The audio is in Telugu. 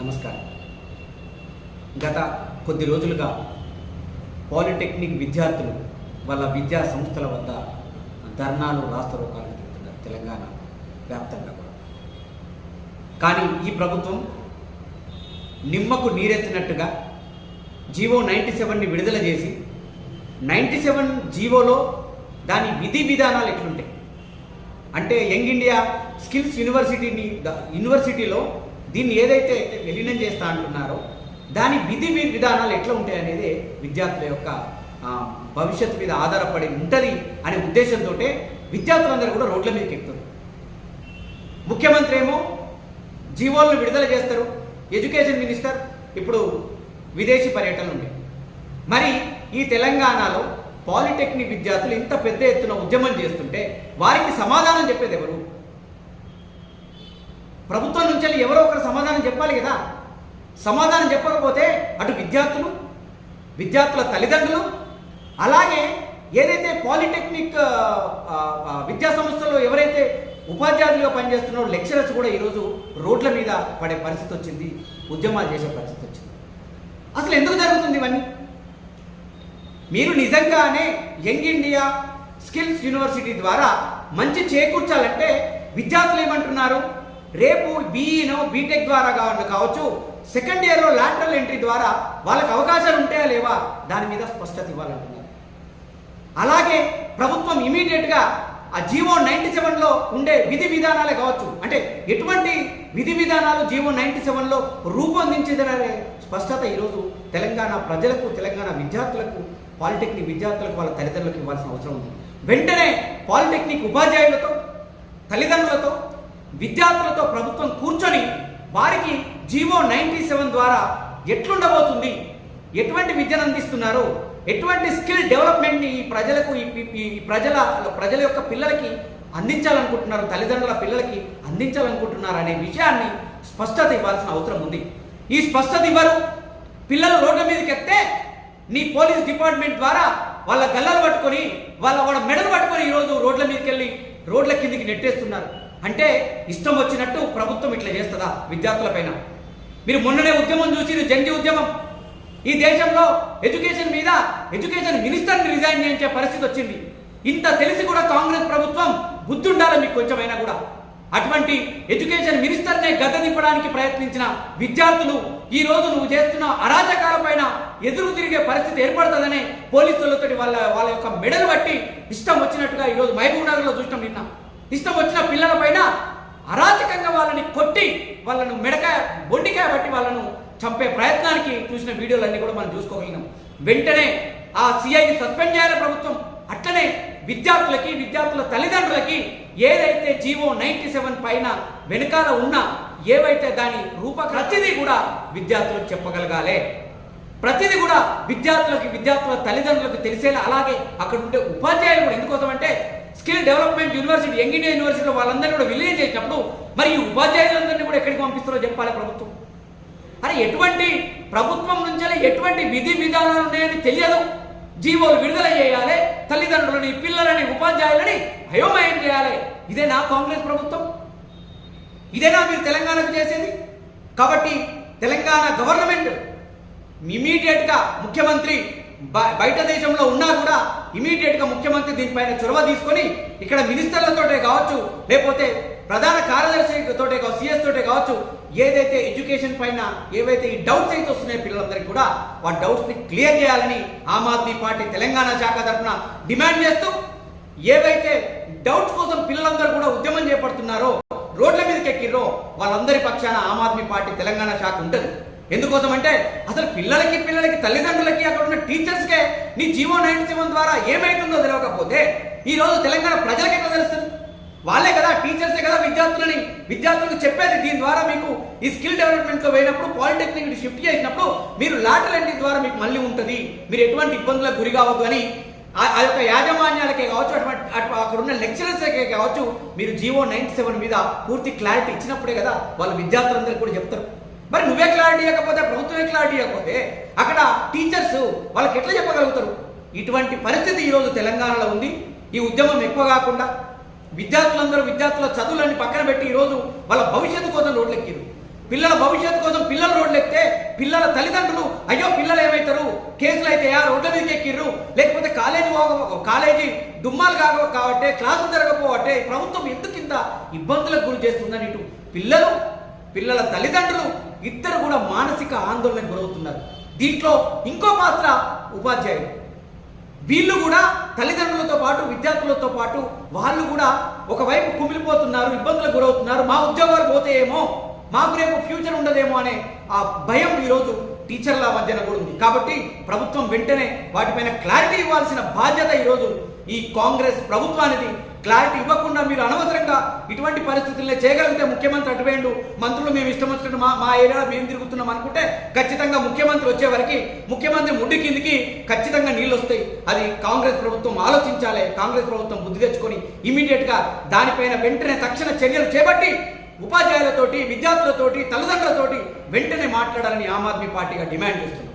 నమస్కారం. గత కొద్ది రోజులుగా పాలిటెక్నిక్ విద్యార్థులు వాళ్ళ విద్యా సంస్థల వద్ద ధర్నాలు రాస్తారోకాలు జరుగుతున్నారు తెలంగాణ వ్యాప్తంగా కూడా. కానీ ఈ ప్రభుత్వం నిమ్మకు నీరెత్తినట్టుగా జీవో 97ని విడుదల చేసి 97 జీవోలో దాని విధి విధానాలు ఎట్లుంటాయి అంటే యంగ్ ఇండియా స్కిల్స్ యూనివర్సిటీలో దీన్ని ఏదైతే విలీనం చేస్తా అంటున్నారో దాని విధి విధానాలు ఎట్లా ఉంటాయి అనేది విద్యార్థుల యొక్క భవిష్యత్తు మీద ఆధారపడి ఉంటుంది అనే ఉద్దేశంతో విద్యార్థులందరూ కూడా రోడ్ల మీదకి ఎక్కుతారు. ముఖ్యమంత్రి ఏమో జీవోలను విడుదల చేస్తారు, ఎడ్యుకేషన్ మినిస్టర్ ఇప్పుడు విదేశీ పర్యటన ఉంది. మరి ఈ తెలంగాణలో పాలిటెక్నిక్ విద్యార్థులు ఇంత పెద్ద ఎత్తున ఉద్యమం చేస్తుంటే వారికి సమాధానం చెప్పేది ఎవరు? ప్రభుత్వం నుంచి ఎవరో ఒకరు సమాధానం చెప్పాలి కదా. సమాధానం చెప్పకపోతే అటు విద్యార్థుల తల్లిదండ్రులు, అలాగే ఏదైతే పాలిటెక్నిక్ విద్యా సంస్థల్లో ఎవరైతే ఉపాధ్యాయులుగా పనిచేస్తున్నారో లెక్చరర్స్ కూడా ఈరోజు రోడ్ల మీద పడే పరిస్థితి వచ్చింది, ఉద్యమాలు చేసే పరిస్థితి వచ్చింది. అసలు ఎందుకు జరుగుతుంది ఇవన్నీ? మీరు నిజంగానే యంగ్ ఇండియా స్కిల్స్ యూనివర్సిటీ ద్వారా మంచి చేకూర్చాలంటే విద్యార్థులు ఏమంటున్నారు? రేపు బీఈనో బీటెక్ ద్వారా కావచ్చు, సెకండ్ ఇయర్లో లాటరల్ ఎంట్రీ ద్వారా వాళ్ళకి అవకాశాలు ఉంటాయా లేవా దాని మీద స్పష్టత ఇవ్వాలంటున్నారు. అలాగే ప్రభుత్వం ఇమీడియట్గా ఆ జీవో 97లో ఉండే విధి విధానాలే కావచ్చు, అంటే ఎటువంటి విధి విధానాలు జీవో 97లో రూపొందించేదనే స్పష్టత ఈరోజు తెలంగాణ ప్రజలకు, తెలంగాణ విద్యార్థులకు, పాలిటెక్నిక్ విద్యార్థులకు, వాళ్ళ తల్లిదండ్రులకు ఇవ్వాల్సిన అవసరం ఉంది. వెంటనే పాలిటెక్నిక్ ఉపాధ్యాయులతో, తల్లిదండ్రులతో, విద్యార్థులతో ప్రభుత్వం కూర్చొని వారికి జీవో 97 ద్వారా ఎట్లుండబోతుంది, ఎటువంటి విద్యను అందిస్తున్నారు, ఎటువంటి స్కిల్ డెవలప్మెంట్ని ఈ ప్రజలకు, ఈ ప్రజల యొక్క పిల్లలకి అందించాలనుకుంటున్నారు, తల్లిదండ్రుల పిల్లలకి అందించాలనుకుంటున్నారు అనే విషయాన్ని స్పష్టత ఇవ్వాల్సిన అవసరం ఉంది. ఈ స్పష్టత ఇవ్వరు. పిల్లలు రోడ్ల మీదకి ఎక్కితే నీ పోలీస్ డిపార్ట్మెంట్ ద్వారా వాళ్ళ గల్లలు పట్టుకొని వాళ్ళ మెడలు పట్టుకొని ఈరోజు రోడ్ల మీదకి వెళ్ళి రోడ్ల కిందికి నెట్టేస్తున్నారు. అంటే ఇష్టం వచ్చినట్టు ప్రభుత్వం ఇట్లా చేస్తుందా విద్యార్థుల పైన? మీరు మొన్ననే ఉద్యమం చూసి, జంజి ఉద్యమం, ఈ దేశంలో ఎడ్యుకేషన్ మినిస్టర్ని రిజైన్ చేయించే పరిస్థితి వచ్చింది. ఇంత తెలిసి కూడా కాంగ్రెస్ ప్రభుత్వం బుద్ధి ఉండాలి మీకు కొంచెమైనా కూడా. అటువంటి ఎడ్యుకేషన్ మినిస్టర్నే గద్దె దింపడానికి ప్రయత్నించిన విద్యార్థులు ఈ రోజు నువ్వు చేస్తున్న అరాచకాల పైన ఎదురు తిరిగే పరిస్థితి ఏర్పడుతుందనే పోలీసులతో వాళ్ళ యొక్క మెడలు బట్టి ఇష్టం వచ్చినట్టుగా ఈరోజు మహబూబ్ నగర్లో చూసినాం. నిన్న ఇష్టం వచ్చిన పిల్లల పైన అరాచకంగా వాళ్ళని కొట్టి, వాళ్ళను బొండికాయ బట్టి వాళ్ళను చంపే ప్రయత్నానికి చూసిన వీడియోలన్నీ కూడా మనం చూసుకోగలిగినాం. వెంటనే ఆ సిఐని సస్పెండ్ చేయాలి ప్రభుత్వం. అట్లనే విద్యార్థుల తల్లిదండ్రులకి ఏదైతే జీవో 97 పైన వెనకాల ఉన్న ఏవైతే దాని ప్రతిదీ కూడా విద్యార్థులకు చెప్పగలగాలి. ప్రతిదీ కూడా విద్యార్థుల తల్లిదండ్రులకు తెలిసేలా. అలాగే అక్కడ ఉండే ఉపాధ్యాయులు కూడా, ఎందుకోసం అంటే skill development university, young India యూనివర్సిటీలో వాళ్ళందరినీ కూడా విలీనం చేసినప్పుడు మరి ఈ ఉపాధ్యాయులందరినీ కూడా ఎక్కడికి పంపిస్తారో చెప్పాలి ప్రభుత్వం. అరే ఎటువంటి ప్రభుత్వం నుంచి ఎటువంటి విధి విధానాలు ఉన్నాయని తెలియదు. జీవోలు విడుదల చేయాలి, తల్లిదండ్రులని, పిల్లలని, ఉపాధ్యాయులని అయోమయం చేయాలి. ఇదేనా కాంగ్రెస్ ప్రభుత్వం? ఇదేనా మీరు తెలంగాణకు చేసేది? కాబట్టి తెలంగాణ గవర్నమెంట్ ఇమీడియట్గా ముఖ్యమంత్రి బయట దేశంలో ఉన్నా కూడా ఇమీడియట్గా ముఖ్యమంత్రి దీనిపైన చొరవ తీసుకొని ఇక్కడ మినిస్టర్లతోటే కావచ్చు, లేకపోతే ప్రధాన కార్యదర్శితోటే కావచ్చు, సిఎస్ తోటే కావచ్చు, ఏదైతే ఎడ్యుకేషన్ పైన ఏవైతే ఈ డౌట్స్ అయితే వస్తున్నాయో పిల్లలందరికీ కూడా ఆ డౌట్స్ని క్లియర్ చేయాలని ఆమ్ ఆద్మీ పార్టీ తెలంగాణ శాఖ తరఫున డిమాండ్ చేస్తూ, ఏవైతే డౌట్స్ కోసం పిల్లలందరూ కూడా ఉద్యమం చేపడుతున్నారో, రోడ్ల మీదకి ఎక్కిర్రో, వాళ్ళందరి పక్షాన ఆమ్ ఆద్మీ పార్టీ తెలంగాణ శాఖ ఉంటుంది. ఎందుకోసం అంటే అసలు పిల్లలకి తల్లిదండ్రులకి అక్కడ ఉన్న టీచర్స్కే నీ జీవో 97 ద్వారా ఏమైతుందో తెలియకపోతే ఈ రోజు తెలంగాణ ప్రజలకి ఎట్లా తెలుస్తుంది? వాళ్ళే కదా, టీచర్సే కదా విద్యార్థులకు చెప్పేది. దీని ద్వారా మీకు ఈ స్కిల్ డెవలప్మెంట్లో పోయినప్పుడు, పాలిటెక్నిక్ షిఫ్ట్ చేసినప్పుడు మీరు లాటరల్ ఎంట్రీ ద్వారా మీకు మళ్ళీ ఉంటుంది, మీరు ఎటువంటి ఇబ్బందులకు గురి కావద్దు అని ఆ యొక్క యాజమాన్యాలకే కావచ్చు, అక్కడ ఉన్న లెక్చరర్స్కే కావచ్చు, మీరు జీవో 97 మీద పూర్తి క్లారిటీ ఇచ్చినప్పుడే కదా వాళ్ళ విద్యార్థులందరికీ కూడా చెప్తారు. మరి నువ్వే క్లారిటీ ఇవ్వకపోతే, ప్రభుత్వమే క్లారిటీ ఇవ్వకపోతే అక్కడ టీచర్స్ వాళ్ళకి ఎట్లా చెప్పగలుగుతారు? ఇటువంటి పరిస్థితి ఈరోజు తెలంగాణలో ఉంది. ఈ ఉద్యమం ఎక్కువ కాకుండా విద్యార్థుల చదువులన్నీ పక్కన పెట్టి ఈరోజు వాళ్ళ భవిష్యత్తు కోసం రోడ్లెక్కిరు. పిల్లల భవిష్యత్తు కోసం పిల్లలు రోడ్లు ఎక్కితే పిల్లల తల్లిదండ్రులు అయ్యో పిల్లలు ఏమవుతారు, కేసులు అయితే రోడ్ల మీదకి ఎక్కిర్రు, లేకపోతే కాలేజీ డుమ్మాలు కాబట్టి క్లాసులు జరగకపోవట్టే ప్రభుత్వం ఎందుకు ఇంత ఇబ్బందులకు గురి చేస్తుందని ఇటు పిల్లల తల్లిదండ్రులు ఇద్దరు కూడా మానసిక ఆందోళనకు గురవుతున్నారు. దీంట్లో ఇంకో పాత్ర ఉపాధ్యాయులు. వీళ్ళు కూడా తల్లిదండ్రులతో పాటు విద్యార్థులతో పాటు వాళ్ళు కూడా ఒకవైపు కుమిలిపోతున్నారు, ఇబ్బందులకు గురవుతున్నారు. మా ఉద్యోగాలు పోతే ఏమో, మాకు రేపు ఫ్యూచర్ ఉండదేమో అనే ఆ భయం ఈరోజు టీచర్ల మధ్యన కూడా ఉంది. కాబట్టి ప్రభుత్వం వెంటనే వాటిపైన క్లారిటీ ఇవ్వాల్సిన బాధ్యత ఈరోజు ఈ కాంగ్రెస్ ప్రభుత్వానికి. క్లారిటీ ఇవ్వకుండా మీరు అనవసరంగా ఇటువంటి పరిస్థితుల్లో చేయగలిగితే ముఖ్యమంత్రి అటువేండు, మంత్రులు మేము ఇష్టం వచ్చినట్టు మా ఏరియాలో మేము తిరుగుతున్నాం అనుకుంటే ఖచ్చితంగా ముఖ్యమంత్రి వచ్చే వరకు ముఖ్యమంత్రి ముడ్డి కిందికి ఖచ్చితంగా నీళ్ళు వస్తాయి. అది కాంగ్రెస్ ప్రభుత్వం ఆలోచించాలి. కాంగ్రెస్ ప్రభుత్వం బుద్ధి తెచ్చుకొని ఇమీడియట్గా దానిపైన వెంటనే తక్షణ చర్యలు చేపట్టి ఉపాధ్యాయులతోటి, విద్యార్థులతోటి, తల్లిదండ్రులతోటి వెంటనే మాట్లాడాలని ఆమ్ ఆద్మీ పార్టీగా డిమాండ్ చేస్తుంది.